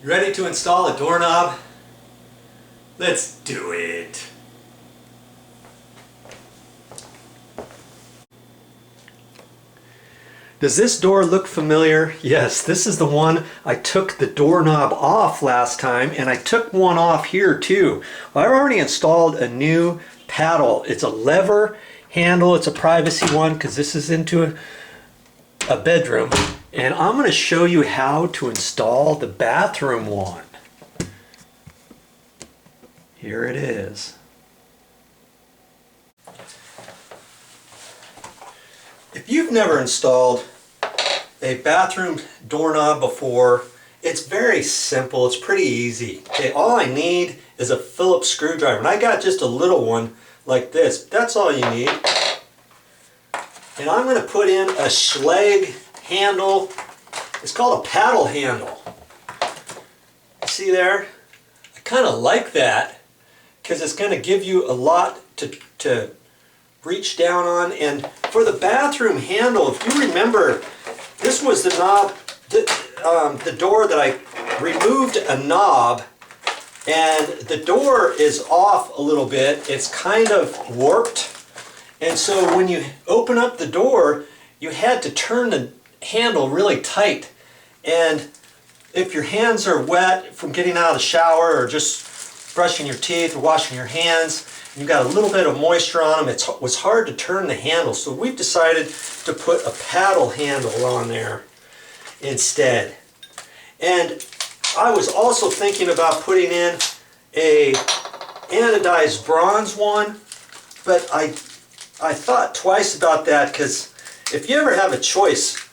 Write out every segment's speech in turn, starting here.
You ready to install a doorknob? Let's do it! Does this door look familiar? Yes, this is the one I took the doorknob off last time, and I took one off here too. Well, I've already installed a new paddle. It's a lever handle. It's a privacy one because this is into a bedroom. And I'm going to show you how to install the bathroom one. Here it is. If you've never installed a bathroom doorknob before, it's very simple. It's pretty easy. Okay, all I need is a Phillips screwdriver, and I got just a little one like this. That's all you need. And I'm going to put in a Schlage handle. It's called a paddle handle. See there? I kind of like that because it's going to give you a lot to reach down on. And for the bathroom handle, if you remember, this was the knob, the door that I removed a knob, and the door is off a little bit. It's kind of warped. And so when you open up the door, you had to turn the handle really tight. And if your hands are wet from getting out of the shower or just brushing your teeth or washing your hands, you've got a little bit of moisture on them, it was hard to turn the handle. So we've decided to put a paddle handle on there instead. And I was also thinking about putting in a anodized bronze one, but I thought twice about that because if you ever have a choice,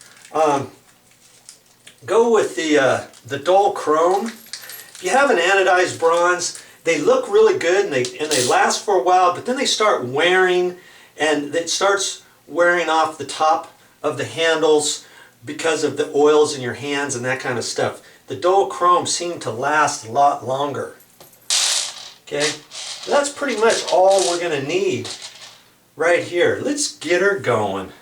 go with the dull chrome. If you have an anodized bronze, they look really good and they last for a while, but then they start wearing, and it starts wearing off the top of the handles because of the oils in your hands and that kind of stuff. The dull chrome seem to last a lot longer. Okay, that's pretty much all we're going to need right here. Let's get her going.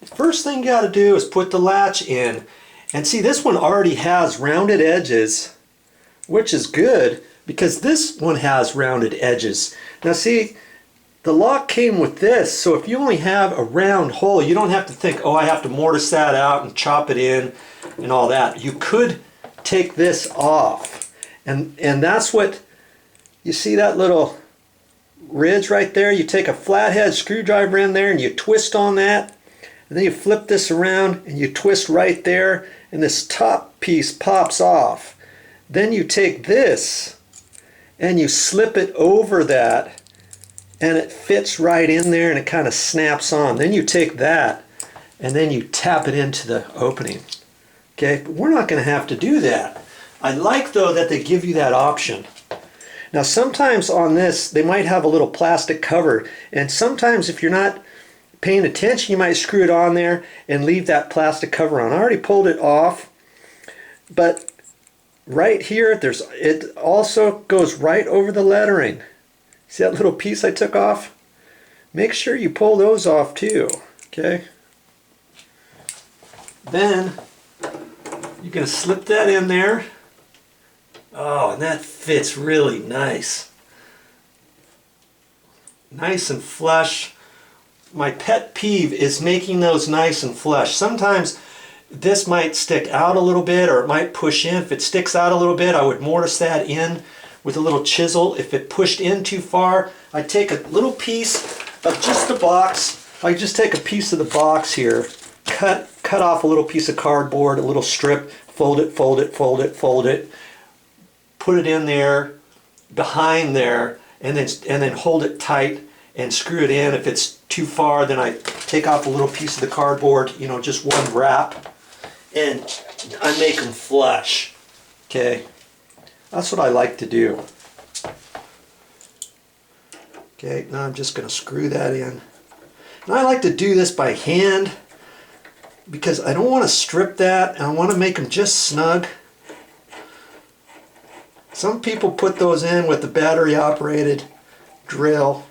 First thing you got to do is put the latch in. And see, this one already has rounded edges, which is good because this one has rounded edges. Now see, the lock came with this, so if you only have a round hole, you don't have to think, oh, I have to mortise that out and chop it in and all that. You could take this off. And that's what, you see that little ridge right there? You take a flathead screwdriver in there and you twist on that. And then you flip this around and you twist right there, and this top piece pops off. Then you take this and you slip it over that, and it fits right in there and it kind of snaps on. Then you take that and then you tap it into the opening. Okay, but we're not going to have to do that. I like though that they give you that option. Now sometimes on this they might have a little plastic cover, and sometimes if you're not paying attention, you might screw it on there and leave that plastic cover on. I already pulled it off, but right here, it also goes right over the lettering. See that little piece I took off? Make sure you pull those off too, okay? Then you're going to slip that in there. Oh, and that fits really nice. Nice and flush. My pet peeve is making those nice and flush. Sometimes this might stick out a little bit or it might push in. If it sticks out a little bit, I would mortise that in with a little chisel. If it pushed in too far, I take a little piece of just the box. I just take a piece of the box here, cut off a little piece of cardboard, a little strip, fold it, fold it, fold it, fold it, put it in there, behind there, and then hold it tight and screw it in. If it's too far, then I take off a little piece of the cardboard, you know, just one wrap, and I make them flush. Okay, that's what I like to do. Okay, now I'm just going to screw that in. And I like to do this by hand because I don't want to strip that, and I want to make them just snug. Some people put those in with the battery operated drill,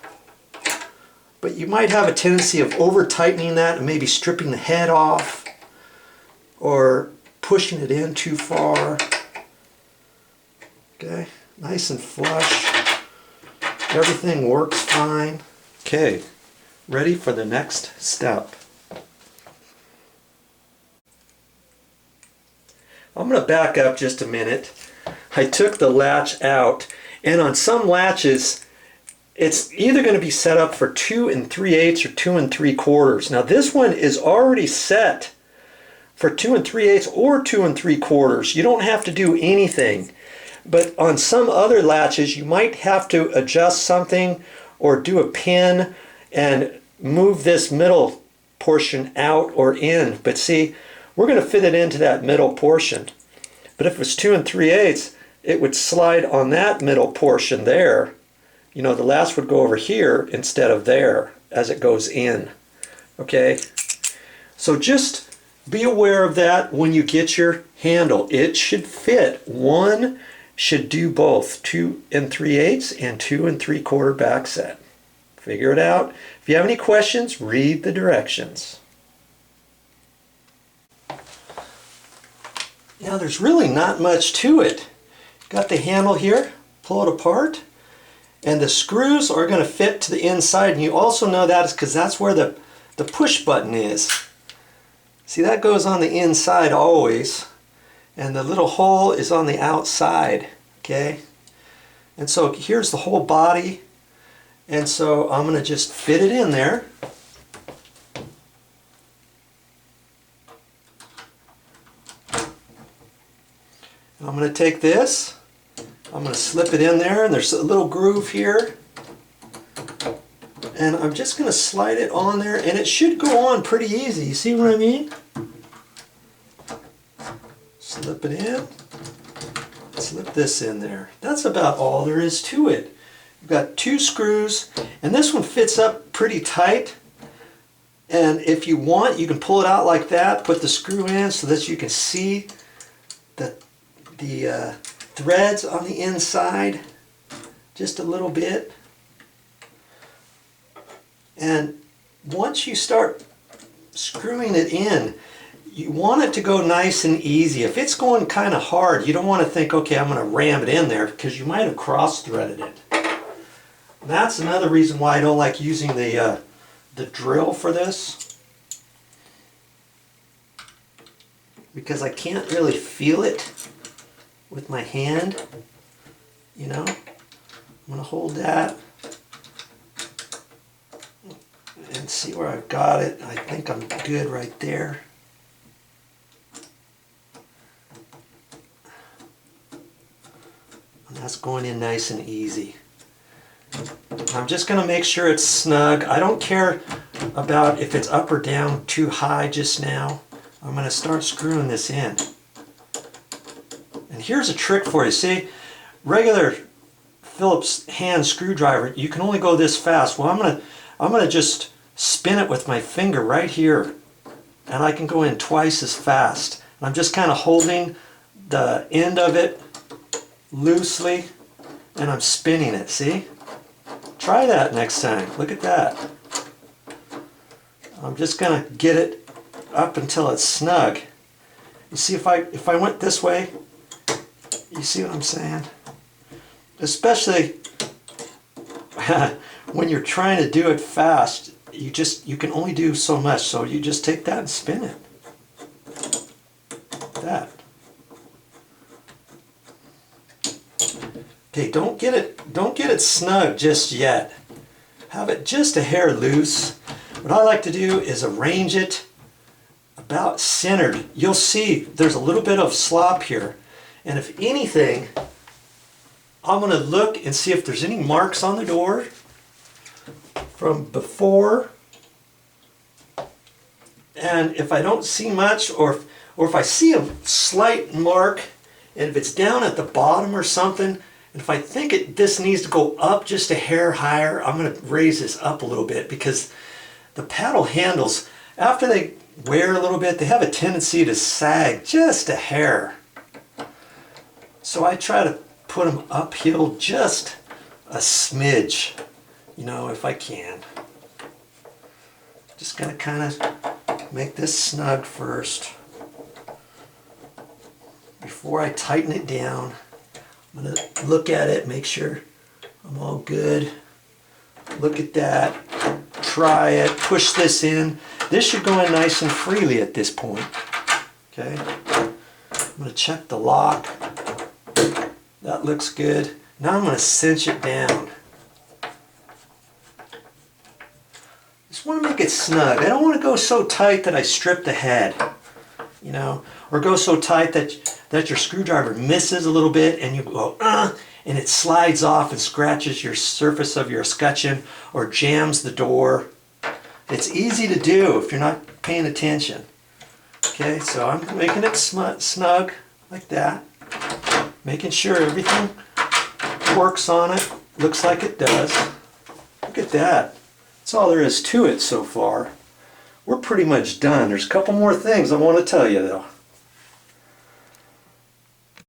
but you might have a tendency of over tightening that and maybe stripping the head off. or pushing it in too far. Okay, nice and flush. Everything works fine. Okay, ready for the next step. I'm going to back up just a minute. I took the latch out, and on some latches it's either going to be set up for 2 3/8 or 2 3/4. Now this one is already set for 2 3/8 or 2 3/4. You don't have to do anything. But on some other latches you might have to adjust something or do a pin and move this middle portion out or in. But see, we're going to fit it into that middle portion. But if it was 2 3/8, it would slide on that middle portion there. You know, the latch would go over here instead of there as it goes in. Okay? So just be aware of that when you get your handle. It should fit. One should do both 2 3/8 and 2 3/4 back set. Figure it out. If you have any questions, read the directions. Now there's really not much to it. Got the handle here, pull it apart, and the screws are going to fit to the inside, and you also know that is because that's where the push button is. See, that goes on the inside always, and the little hole is on the outside. Okay, and so here's the whole body, and so I'm going to just fit it in there. And I'm going to take this, I'm going to slip it in there, and there's a little groove here, and I'm just going to slide it on there, and it should go on pretty easy. You see what I mean? Slip it in, slip this in there. That's about all there is to it. You've got 2 screws, and this one fits up pretty tight, and if you want you can pull it out like that, put the screw in so that you can see the threads on the inside just a little bit. And once you start screwing it in, you want it to go nice and easy. If it's going kind of hard, you don't want to think, okay, I'm going to ram it in there, because you might have cross-threaded it. That's another reason why I don't like using the drill for this, because I can't really feel it with my hand. You know, I'm going to hold that and see where I've got it. I think I'm good right there. And that's going in nice and easy. I'm just going to make sure it's snug. I don't care about if it's up or down too high just now. I'm going to start screwing this in. And here's a trick for you. See, regular Phillips hand screwdriver, you can only go this fast. Well, I'm going to just spin it with my finger right here, and I can go in twice as fast. And I'm just kind of holding the end of it loosely, and I'm spinning it. See? Try that next time. Look at that. I'm just going to get it up until it's snug. You see, if I went this way, you see what I'm saying? Especially when you're trying to do it fast, you can only do so much. So you just take that and spin it. Like that. Okay, don't get it snug just yet. Have it just a hair loose. What I like to do is arrange it about centered. You'll see there's a little bit of slop here. And if anything, I'm going to look and see if there's any marks on the door from before. And if I don't see much, or if I see a slight mark, and if it's down at the bottom or something, and if I think this needs to go up just a hair higher, I'm going to raise this up a little bit, because the paddle handles, after they wear a little bit, they have a tendency to sag just a hair. So I try to put them uphill just a smidge, you know, if I can. Just going to kind of make this snug first. before I tighten it down, I'm going to look at it, make sure I'm all good. Look at that. Try it. Push this in. This should go in nice and freely at this point. Okay. I'm going to check the lock. That looks good. Now I'm going to cinch it down. Just want to make it snug. I don't want to go so tight that I strip the head, you know, or go so tight that your screwdriver misses a little bit and you go, and it slides off and scratches your surface of your escutcheon or jams the door. It's easy to do if you're not paying attention. Okay, so I'm making it snug like that, making sure everything works on it. Looks like it does. Look at that. That's all there is to it so far. We're pretty much done. There's a couple more things I want to tell you though.